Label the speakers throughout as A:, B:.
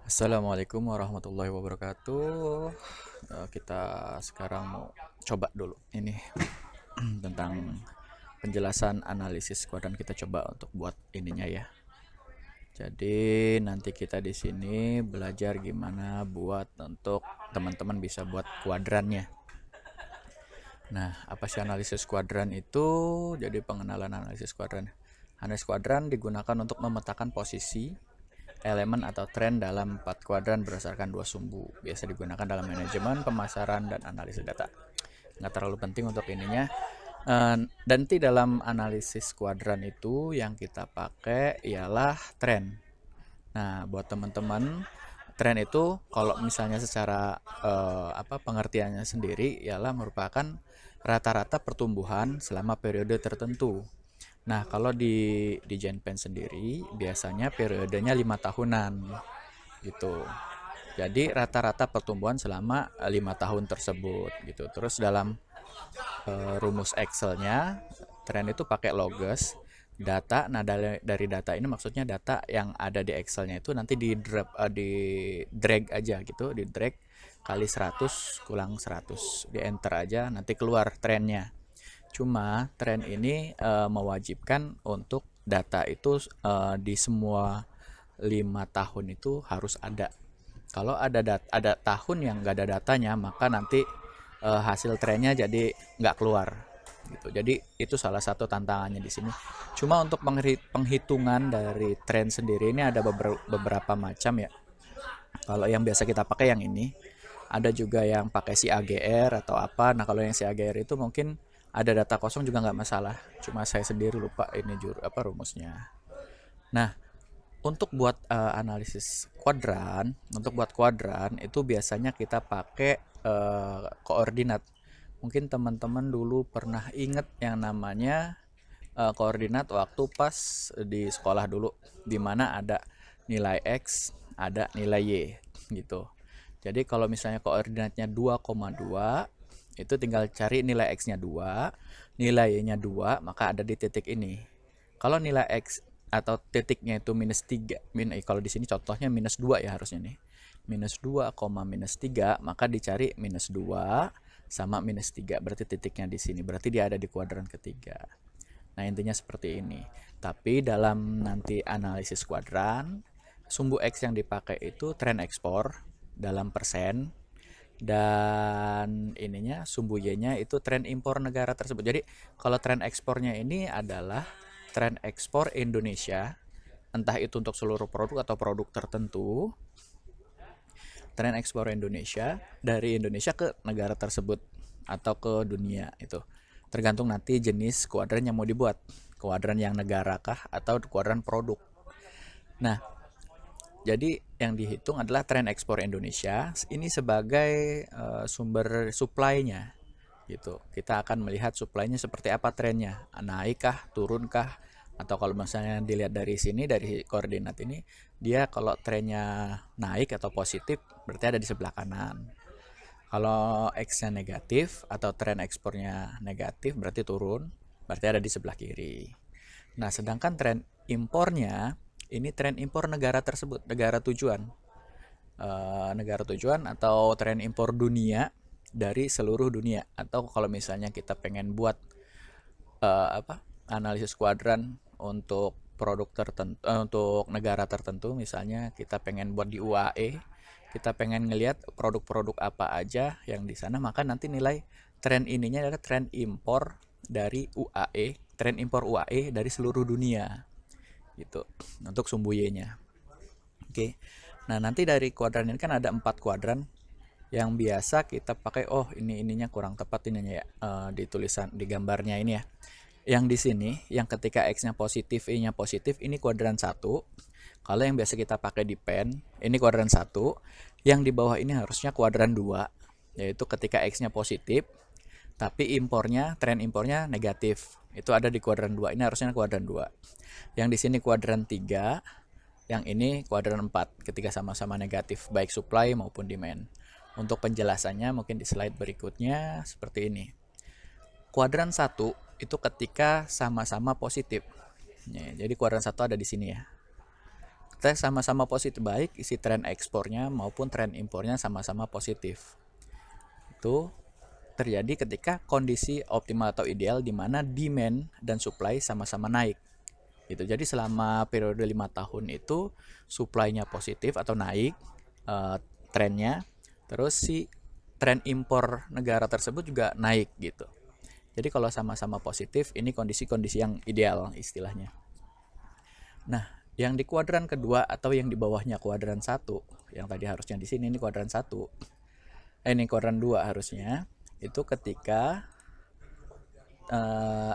A: Assalamualaikum warahmatullahi wabarakatuh. Kita sekarang mau coba dulu ini tentang penjelasan analisis kuadran. Kita coba untuk buat ininya ya. Jadi nanti kita di sini belajar gimana buat untuk teman-teman bisa buat kuadrannya. Nah, apa sih analisis kuadran itu? Jadi pengenalan analisis kuadran. Analisis kuadran digunakan untuk memetakan posisi elemen atau tren dalam 4 kuadran berdasarkan dua sumbu. Biasa digunakan dalam manajemen, pemasaran, dan analisis data. Nggak terlalu penting untuk ininya. Dan nanti dalam analisis kuadran itu yang kita pakai ialah tren. Nah, buat teman-teman, tren itu kalau misalnya secara pengertiannya sendiri ialah merupakan rata-rata pertumbuhan selama periode tertentu. Nah, kalau di Genpen sendiri biasanya periodenya 5 tahunan gitu. Jadi rata-rata pertumbuhan selama 5 tahun tersebut gitu. Terus dalam rumus Excelnya tren itu pakai logos data. Nah, dari data ini maksudnya data yang ada di Excelnya itu nanti di drag aja gitu, di drag kali 100 kurang 100, di enter aja nanti keluar trennya. Cuma tren ini mewajibkan untuk data itu di semua 5 tahun itu harus ada. Kalau ada tahun yang nggak ada datanya, maka nanti hasil trennya jadi nggak keluar gitu. Jadi itu salah satu tantangannya di sini. Cuma untuk penghitungan dari tren sendiri ini ada beberapa macam ya. Kalau yang biasa kita pakai yang ini, ada juga yang pakai si AGR atau apa. Nah, kalau yang si AGR itu mungkin ada data kosong juga nggak masalah. Cuma saya sendiri lupa ini rumusnya. Nah, untuk buat analisis kuadran, untuk buat kuadran itu biasanya kita pakai koordinat. Mungkin teman-teman dulu pernah inget yang namanya koordinat waktu pas di sekolah dulu, di mana ada nilai X, ada nilai Y gitu. Jadi kalau misalnya koordinatnya 2,2, itu tinggal cari nilai X-nya 2, nilai Y-nya 2, maka ada di titik ini. Kalau nilai X atau titiknya itu minus 3, kalau di sini contohnya minus 2 ya harusnya nih. Minus 2, minus 3, maka dicari minus 2 sama minus 3. Berarti titiknya di sini. Berarti dia ada di kuadran ketiga. Nah, intinya seperti ini. Tapi dalam nanti analisis kuadran, sumbu X yang dipakai itu tren ekspor dalam persen, dan ininya sumbu Y-nya itu tren impor negara tersebut. Jadi kalau tren ekspornya ini adalah tren ekspor Indonesia, entah itu untuk seluruh produk atau produk tertentu. Tren ekspor Indonesia dari Indonesia ke negara tersebut atau ke dunia itu. Tergantung nanti jenis kuadran yang mau dibuat. Kuadran yang negara kah atau kuadran produk. Nah, jadi yang dihitung adalah tren ekspor Indonesia ini sebagai sumber supply-nya gitu. Kita akan melihat supply-nya seperti apa trennya, naik kah, turun kah, atau kalau misalnya dilihat dari sini dari koordinat ini, dia kalau trennya naik atau positif berarti ada di sebelah kanan. Kalau X-nya negatif atau tren ekspornya negatif berarti turun, berarti ada di sebelah kiri. Nah, sedangkan tren impornya ini tren impor negara tersebut, negara tujuan. Negara tujuan atau tren impor dunia dari seluruh dunia. Atau kalau misalnya kita pengen buat analisis kuadran untuk produk tertentu, untuk negara tertentu, misalnya kita pengen buat di UAE, kita pengen ngelihat produk-produk apa aja yang di sana, maka nanti nilai tren ininya adalah tren impor dari UAE, tren impor UAE dari seluruh dunia gitu untuk sumbu Y-nya. Oke. Nah, nanti dari kuadran ini kan ada 4 kuadran yang biasa kita pakai. Oh, ininya kurang tepat ininya ya, di tulisan di gambarnya ini ya. Yang di sini yang ketika X-nya positif, Y-nya positif, ini kuadran 1. Kalau yang biasa kita pakai di pen, ini kuadran 1. Yang di bawah ini harusnya kuadran 2, yaitu ketika X-nya positif tapi tren impornya negatif. Itu ada di kuadran 2. Ini harusnya kuadran 2. Yang di sini kuadran 3, yang ini kuadran 4 ketika sama-sama negatif baik supply maupun demand. Untuk penjelasannya mungkin di slide berikutnya seperti ini. Kuadran 1 itu ketika sama-sama positif. Jadi kuadran 1 ada di sini ya. sama-sama positif, baik isi tren ekspornya maupun tren impornya sama-sama positif. Itu terjadi ketika kondisi optimal atau ideal di mana demand dan supply sama-sama naik. Gitu. Jadi selama periode 5 tahun itu supply-nya positif atau naik trennya, terus si tren impor negara tersebut juga naik gitu. Jadi kalau sama-sama positif, ini kondisi-kondisi yang ideal istilahnya. Nah, yang di kuadran kedua atau yang di bawahnya kuadran 1, yang tadi harusnya di sini, ini kuadran 1. Ini kuadran 2 harusnya. Itu ketika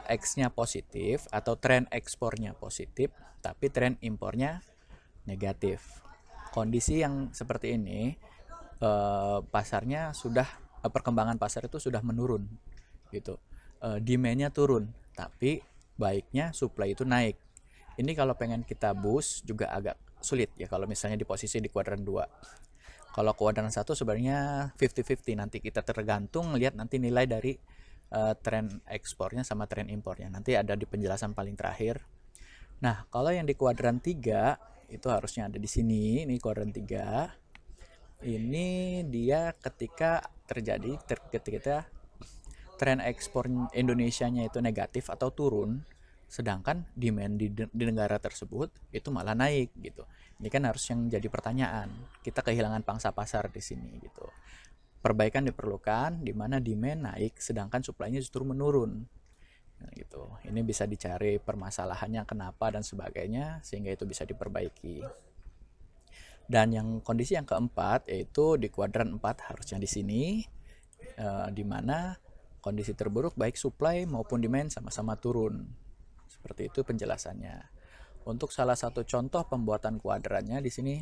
A: X-nya positif atau tren ekspornya positif, tapi tren impornya negatif. Kondisi yang seperti ini, pasarnya sudah perkembangan pasar itu sudah menurun, gitu. Demand-nya turun, tapi baiknya supply itu naik. Ini kalau pengen kita boost juga agak sulit ya kalau misalnya di posisi di kuadran 2. Kalau kuadran 1 sebenarnya 50-50, nanti kita tergantung lihat nanti nilai dari tren ekspornya sama tren impornya. Nanti ada di penjelasan paling terakhir. Nah, kalau yang di kuadran 3 itu harusnya ada di sini. Ini kuadran 3. Ini dia ketika terjadi ketika tren ekspor Indonesianya itu negatif atau turun, sedangkan demand di negara tersebut itu malah naik gitu. Ini kan harus yang jadi pertanyaan. Kita kehilangan pangsa pasar di sini gitu. Perbaikan diperlukan di mana demand naik sedangkan supply-nya justru menurun. Nah, gitu. Ini bisa dicari permasalahannya kenapa dan sebagainya sehingga itu bisa diperbaiki. Dan yang kondisi yang keempat yaitu di kuadran 4 harusnya di sini, di mana kondisi terburuk baik supply maupun demand sama-sama turun. Seperti itu penjelasannya. Untuk salah satu contoh pembuatan kuadrannya di sini.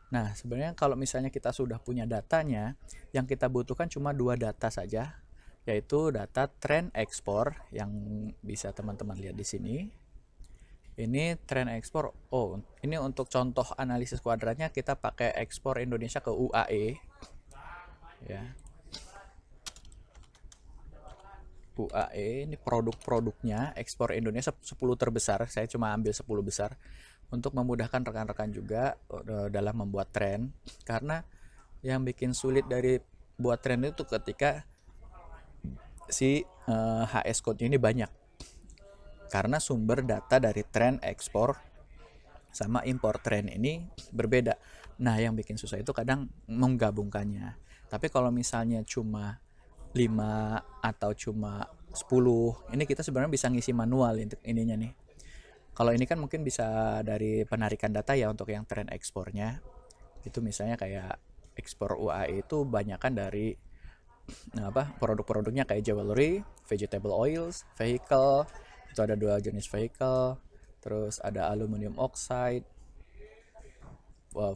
A: Nah, sebenarnya kalau misalnya kita sudah punya datanya, yang kita butuhkan cuma 2 data saja, yaitu data tren ekspor yang bisa teman-teman lihat di sini. Ini tren ekspor. Oh, ini untuk contoh analisis kuadrannya kita pakai ekspor Indonesia ke UAE. Ya. UAE ini produk-produknya ekspor Indonesia 10 terbesar. Saya cuma ambil 10 besar untuk memudahkan rekan-rekan juga dalam membuat tren, karena yang bikin sulit dari buat tren itu ketika si HS code ini banyak, karena sumber data dari tren ekspor sama impor tren ini berbeda. Nah, yang bikin susah itu kadang menggabungkannya. Tapi kalau misalnya cuma 5 atau cuma 10, ini kita sebenarnya bisa ngisi manual untuk ininya nih. Kalau ini kan mungkin bisa dari penarikan data ya untuk yang tren ekspornya. Itu misalnya kayak ekspor UAE itu banyakan dari produk-produknya kayak jewelry, vegetable oils, vehicle. Itu ada 2 jenis vehicle. Terus ada aluminium oxide,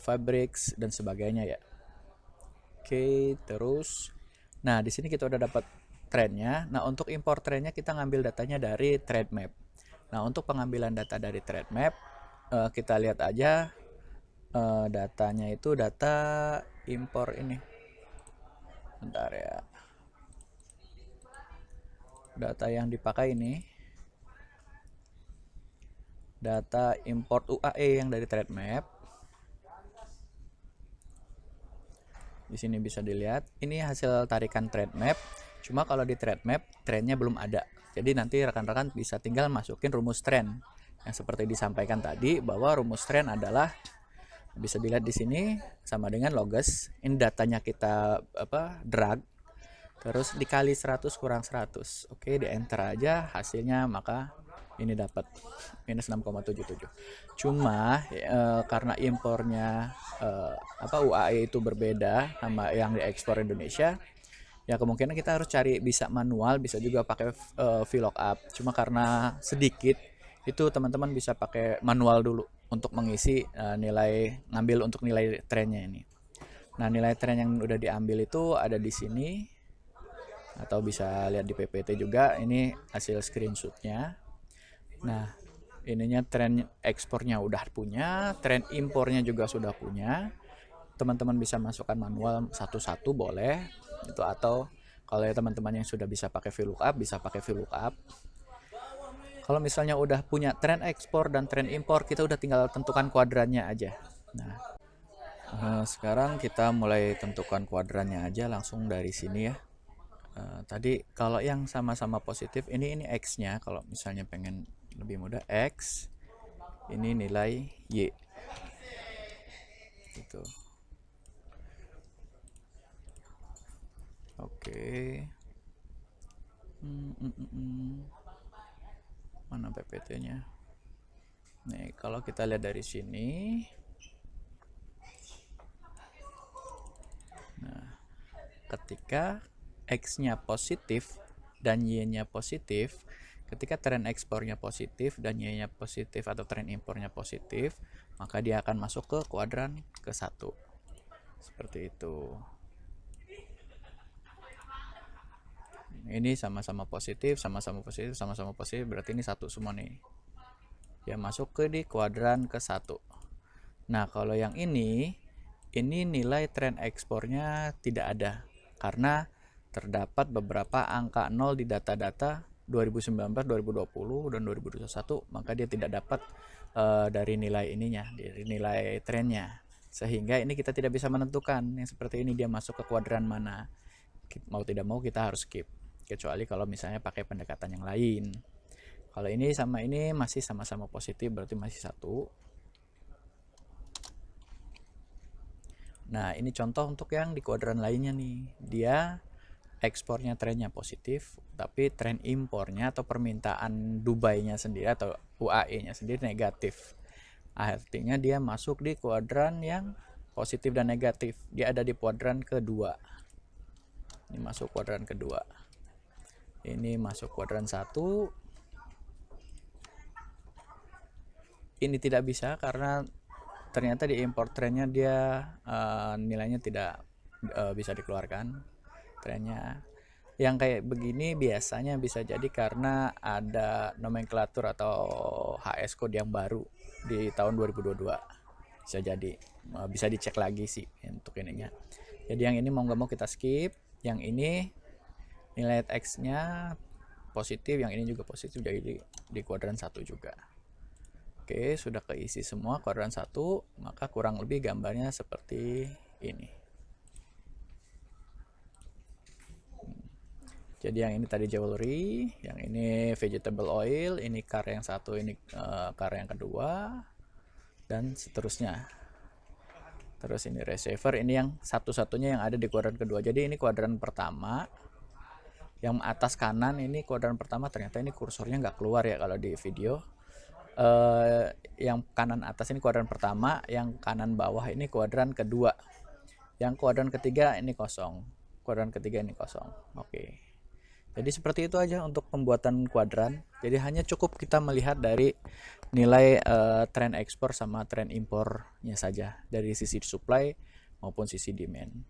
A: fabrics dan sebagainya ya. Oke, terus nah di sini kita udah dapat trennya. Nah, untuk impor trennya kita ngambil datanya dari trade map. Nah, untuk pengambilan data dari trade map, kita lihat aja datanya itu data impor ini. Bentar ya. Data yang dipakai ini data import UAE yang dari trade map. Di sini bisa dilihat, ini hasil tarikan trade map. Cuma kalau di trade map trennya belum ada. Jadi nanti rekan-rekan bisa tinggal masukin rumus tren yang seperti disampaikan tadi, bahwa rumus tren adalah bisa dilihat di sini sama dengan logos. Ini datanya kita drag, terus dikali 100 kurang 100. Oke, di enter aja hasilnya, maka ini dapat minus 6,77. Cuma karena impornya UAE itu berbeda sama yang diekspor Indonesia, ya kemungkinan kita harus cari, bisa manual, bisa juga pakai VLOOKUP. Cuma karena sedikit, itu teman-teman bisa pakai manual dulu untuk mengisi ngambil untuk nilai trennya ini. Nah, nilai tren yang udah diambil itu ada di sini, atau bisa lihat di PPT juga. Ini hasil screenshotnya. Nah, ininya tren ekspornya udah punya, tren impornya juga sudah punya. Teman-teman bisa masukkan manual satu-satu boleh itu, atau kalau ya teman-teman yang sudah bisa pakai VLOOKUP bisa pakai VLOOKUP. Kalau misalnya udah punya tren ekspor dan tren impor, kita udah tinggal tentukan kuadrannya aja. Nah, sekarang kita mulai tentukan kuadrannya aja langsung dari sini ya. Tadi kalau yang sama-sama positif, ini X-nya. Kalau misalnya pengen lebih mudah, X, ini nilai Y. Gitu. Oke. Mana PPT-nya? Nih, kalau kita lihat dari sini, nah, ketika X-nya positif dan Y-nya positif, ketika tren ekspornya positif dan Y-nya positif atau tren impornya positif, maka dia akan masuk ke kuadran ke-1. Seperti itu. Ini sama-sama positif, sama-sama positif, sama-sama positif, berarti ini satu semua nih. Dia masuk ke di kuadran ke-1. Nah, kalau yang ini nilai tren ekspornya tidak ada karena terdapat beberapa angka 0 di data-data 2019, 2020 dan 2021, maka dia tidak dapat dari nilai ininya, dari nilai trennya. Sehingga ini kita tidak bisa menentukan yang seperti ini dia masuk ke kuadran mana. Mau tidak mau kita harus skip. Kecuali kalau misalnya pakai pendekatan yang lain. Kalau ini sama ini masih sama-sama positif, berarti masih satu. Nah, ini contoh untuk yang di kuadran lainnya nih. Dia ekspornya trennya positif, tapi tren impornya atau permintaan Dubai-nya sendiri atau UAE-nya sendiri negatif. Artinya dia masuk di kuadran yang positif dan negatif. Dia ada di kuadran kedua. Ini masuk kuadran kedua. Ini masuk kuadran 1. Ini tidak bisa karena ternyata di import trennya dia nilainya tidak bisa dikeluarkan trennya. Yang kayak begini biasanya bisa jadi karena ada nomenklatur atau HS code yang baru di tahun 2022. Bisa jadi, bisa dicek lagi sih untuk ininya. Jadi yang ini mau nggak mau kita skip. Yang ini nilai X-nya positif, yang ini juga positif, jadi di kuadran 1 juga. Oke, sudah keisi semua kuadran 1, maka kurang lebih gambarnya seperti ini. Jadi yang ini tadi jewelry, yang ini vegetable oil, ini car yang satu, ini car yang kedua, dan seterusnya. Terus ini receiver, ini yang satu-satunya yang ada di kuadran kedua. Jadi ini kuadran pertama. Yang atas kanan ini kuadran pertama, ternyata ini kursornya nggak keluar ya kalau di video. Yang kanan atas ini kuadran pertama, yang kanan bawah ini kuadran kedua, yang kuadran ketiga ini kosong, kuadran ketiga ini kosong. Oke, jadi seperti itu aja untuk pembuatan kuadran. Jadi hanya cukup kita melihat dari nilai tren ekspor sama tren impornya saja dari sisi supply maupun sisi demand.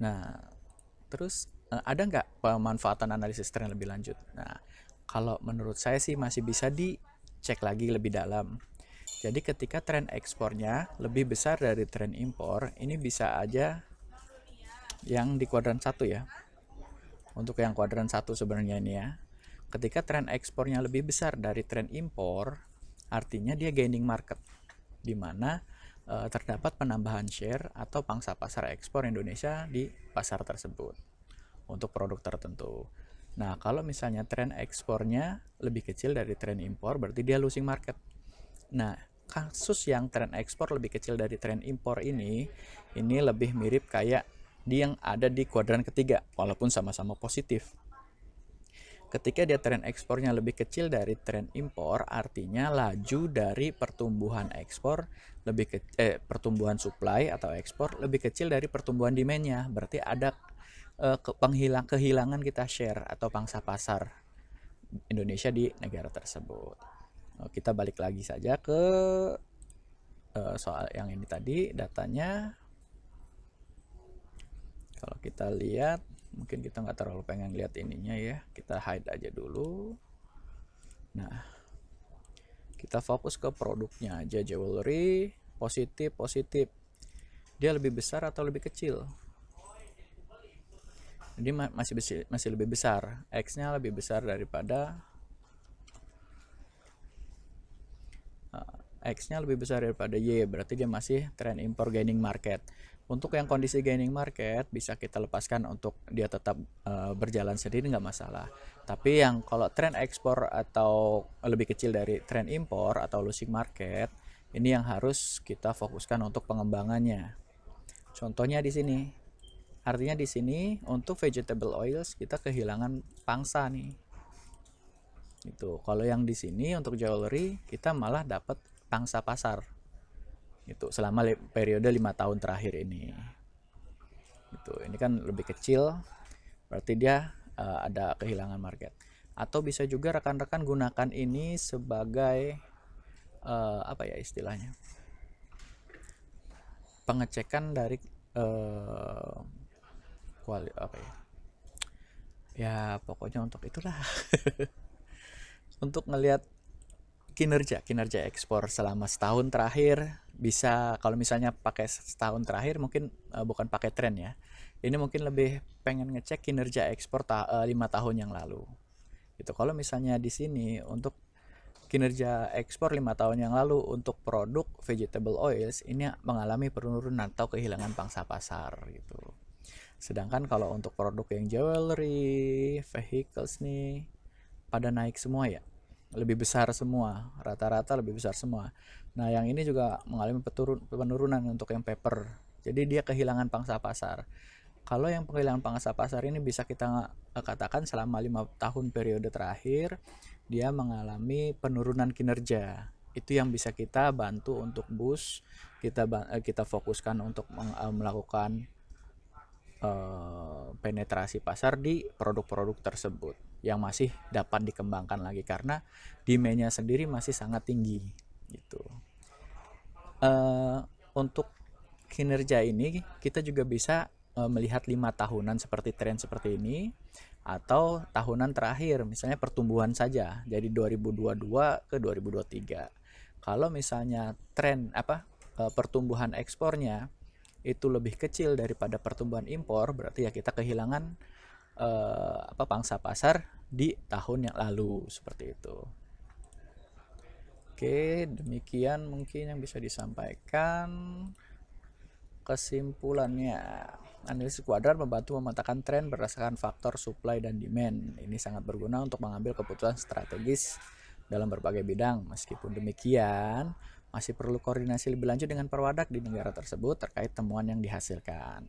A: Nah, terus ada nggak pemanfaatan analisis tren lebih lanjut? Nah, kalau menurut saya sih masih bisa dicek lagi lebih dalam. Jadi ketika tren ekspornya lebih besar dari tren impor, ini bisa aja yang di kuadran 1 ya. Untuk yang kuadran 1 sebenarnya ini ya. Ketika tren ekspornya lebih besar dari tren impor, artinya dia gaining market, di mana terdapat penambahan share atau pangsa pasar ekspor Indonesia di pasar tersebut untuk produk tertentu. Nah, kalau misalnya tren ekspornya lebih kecil dari tren impor, berarti dia losing market. Nah, kasus yang tren ekspor lebih kecil dari tren impor ini lebih mirip kayak yang ada di kuadran ketiga, walaupun sama-sama positif. Ketika dia tren ekspornya lebih kecil dari tren impor, artinya laju dari pertumbuhan ekspor pertumbuhan supply atau ekspor lebih kecil dari pertumbuhan demand-nya. Berarti ada kehilangan kita share atau pangsa pasar Indonesia di negara tersebut. Kita balik lagi saja ke soal yang ini tadi, datanya. Kalau kita lihat, mungkin kita nggak terlalu pengen lihat ininya ya, kita hide aja dulu. Nah, kita fokus ke produknya aja. Jewelry positif, dia lebih besar atau lebih kecil? Jadi masih lebih besar, X-nya lebih besar daripada X-nya lebih besar daripada Y, berarti dia masih tren impor gaining market. Untuk yang kondisi gaining market bisa kita lepaskan untuk dia tetap berjalan sendiri, nggak masalah. Tapi yang kalau tren ekspor atau lebih kecil dari tren impor atau losing market, ini yang harus kita fokuskan untuk pengembangannya. Contohnya di sini. Artinya di sini untuk vegetable oils kita kehilangan pangsa nih. Itu. Kalau yang di sini untuk jewelry kita malah dapat pangsa pasar. Itu selama periode 5 tahun terakhir ini. Itu. Ini kan lebih kecil, berarti dia ada kehilangan market. Atau bisa juga rekan-rekan gunakan ini sebagai apa ya istilahnya? Pengecekan dari apa ya? Ya pokoknya untuk itulah. Untuk ngelihat kinerja ekspor selama setahun terakhir. Bisa kalau misalnya pakai setahun terakhir mungkin bukan pakai tren ya, ini mungkin lebih pengen ngecek kinerja ekspor 5 tahun yang lalu gitu. Kalau misalnya di sini untuk kinerja ekspor 5 tahun yang lalu untuk produk vegetable oils ini mengalami penurunan atau kehilangan pangsa pasar gitu. Sedangkan kalau untuk produk yang jewelry, vehicles nih pada naik semua ya, lebih besar semua, rata-rata lebih besar semua. Nah yang ini juga mengalami penurunan untuk yang paper, jadi dia kehilangan pangsa pasar. Kalau yang kehilangan pangsa pasar ini bisa kita katakan selama 5 tahun periode terakhir dia mengalami penurunan kinerja. Itu yang bisa kita bantu untuk boost, kita fokuskan untuk melakukan penetrasi pasar di produk-produk tersebut yang masih dapat dikembangkan lagi karena demand-nya sendiri masih sangat tinggi gitu. Untuk kinerja ini kita juga bisa melihat 5 tahunan seperti tren seperti ini atau tahunan terakhir, misalnya pertumbuhan saja jadi 2022 ke 2023. Kalau misalnya tren pertumbuhan ekspornya itu lebih kecil daripada pertumbuhan impor, berarti ya kita kehilangan pangsa pasar di tahun yang lalu seperti itu. Oke, demikian mungkin yang bisa disampaikan. Kesimpulannya, analisis kuadran membantu memetakan tren berdasarkan faktor supply dan demand. Ini sangat berguna untuk mengambil keputusan strategis dalam berbagai bidang. Meskipun demikian, masih perlu koordinasi lebih lanjut dengan perwadak di negara tersebut terkait temuan yang dihasilkan.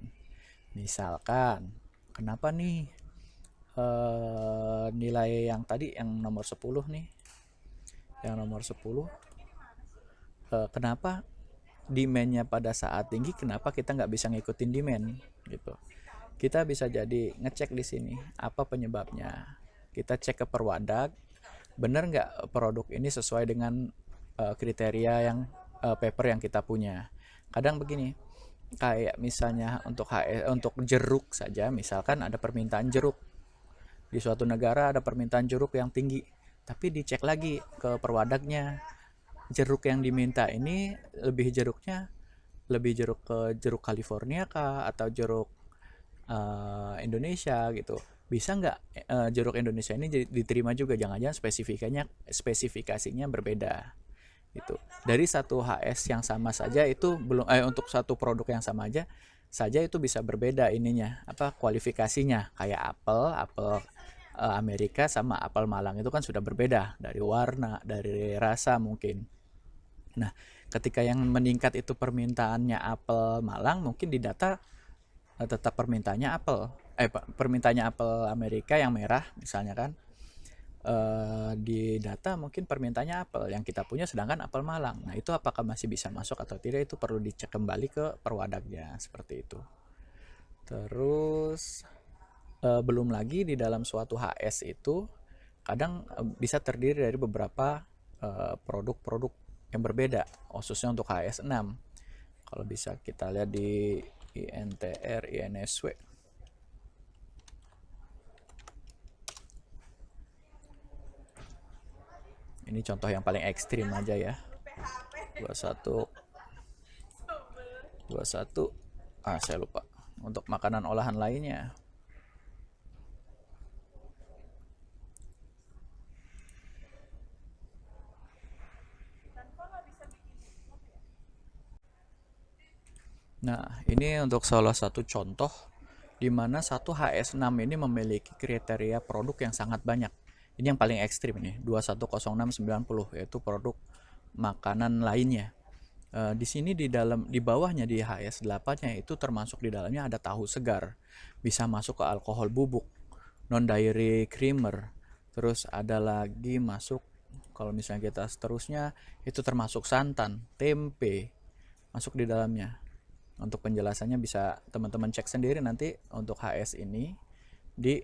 A: Misalkan, kenapa nih nilai yang tadi yang nomor 10 nih, yang nomor 10 kenapa demand-nya pada saat tinggi, kenapa kita nggak bisa ngikutin demand gitu. Kita bisa jadi ngecek di sini apa penyebabnya. Kita cek ke perwadak, bener nggak produk ini sesuai dengan kriteria yang paper yang kita punya. Kadang begini, kayak misalnya untuk untuk jeruk saja, misalkan ada permintaan jeruk di suatu negara, ada permintaan jeruk yang tinggi, tapi dicek lagi ke perwadaknya, jeruk yang diminta ini lebih jeruk ke jeruk California kah atau jeruk Indonesia gitu. Bisa nggak jeruk Indonesia ini diterima juga, jangan-jangan spesifikasinya berbeda gitu. Dari satu HS yang sama saja itu belum untuk satu produk yang sama saja itu bisa berbeda ininya kualifikasinya, kayak apel Amerika sama apel Malang itu kan sudah berbeda dari warna, dari rasa mungkin. Nah, ketika yang meningkat itu permintaannya apel Malang, mungkin di data tetap permintaannya apel Amerika yang merah misalnya kan. Di data mungkin permintaannya apel yang kita punya sedangkan apel Malang. Nah, itu apakah masih bisa masuk atau tidak, itu perlu dicek kembali ke perwadaknya seperti itu. Terus belum lagi di dalam suatu HS itu kadang bisa terdiri dari beberapa produk-produk yang berbeda, khususnya untuk HS6. Kalau bisa kita lihat di INTR, INSW. Ini contoh yang paling ekstrim aja ya. 21 saya lupa. Untuk makanan olahan lainnya. Nah, ini untuk salah satu contoh di mana satu HS6 ini memiliki kriteria produk yang sangat banyak. Ini yang paling ekstrim ini, 210690, yaitu produk makanan lainnya. Di sini di bawahnya di HS8-nya itu termasuk di dalamnya ada tahu segar. Bisa masuk ke alkohol bubuk, non dairy creamer. Terus ada lagi masuk, kalau misalnya kita seterusnya itu termasuk santan, tempe masuk di dalamnya. Untuk penjelasannya bisa teman-teman cek sendiri nanti untuk HS ini di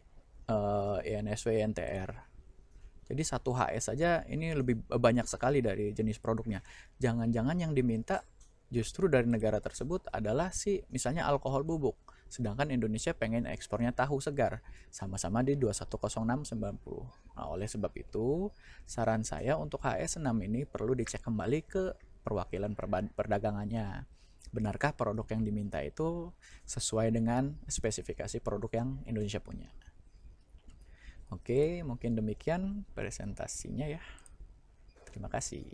A: INSW NTR. Jadi satu HS saja ini lebih banyak sekali dari jenis produknya. Jangan-jangan yang diminta justru dari negara tersebut adalah misalnya alkohol bubuk. Sedangkan Indonesia pengen ekspornya tahu segar. Sama-sama di 210690. Nah, oleh sebab itu, saran saya untuk HS6 ini perlu dicek kembali ke perwakilan perdagangannya. Benarkah produk yang diminta itu sesuai dengan spesifikasi produk yang Indonesia punya? Oke, mungkin demikian presentasinya ya. Terima kasih.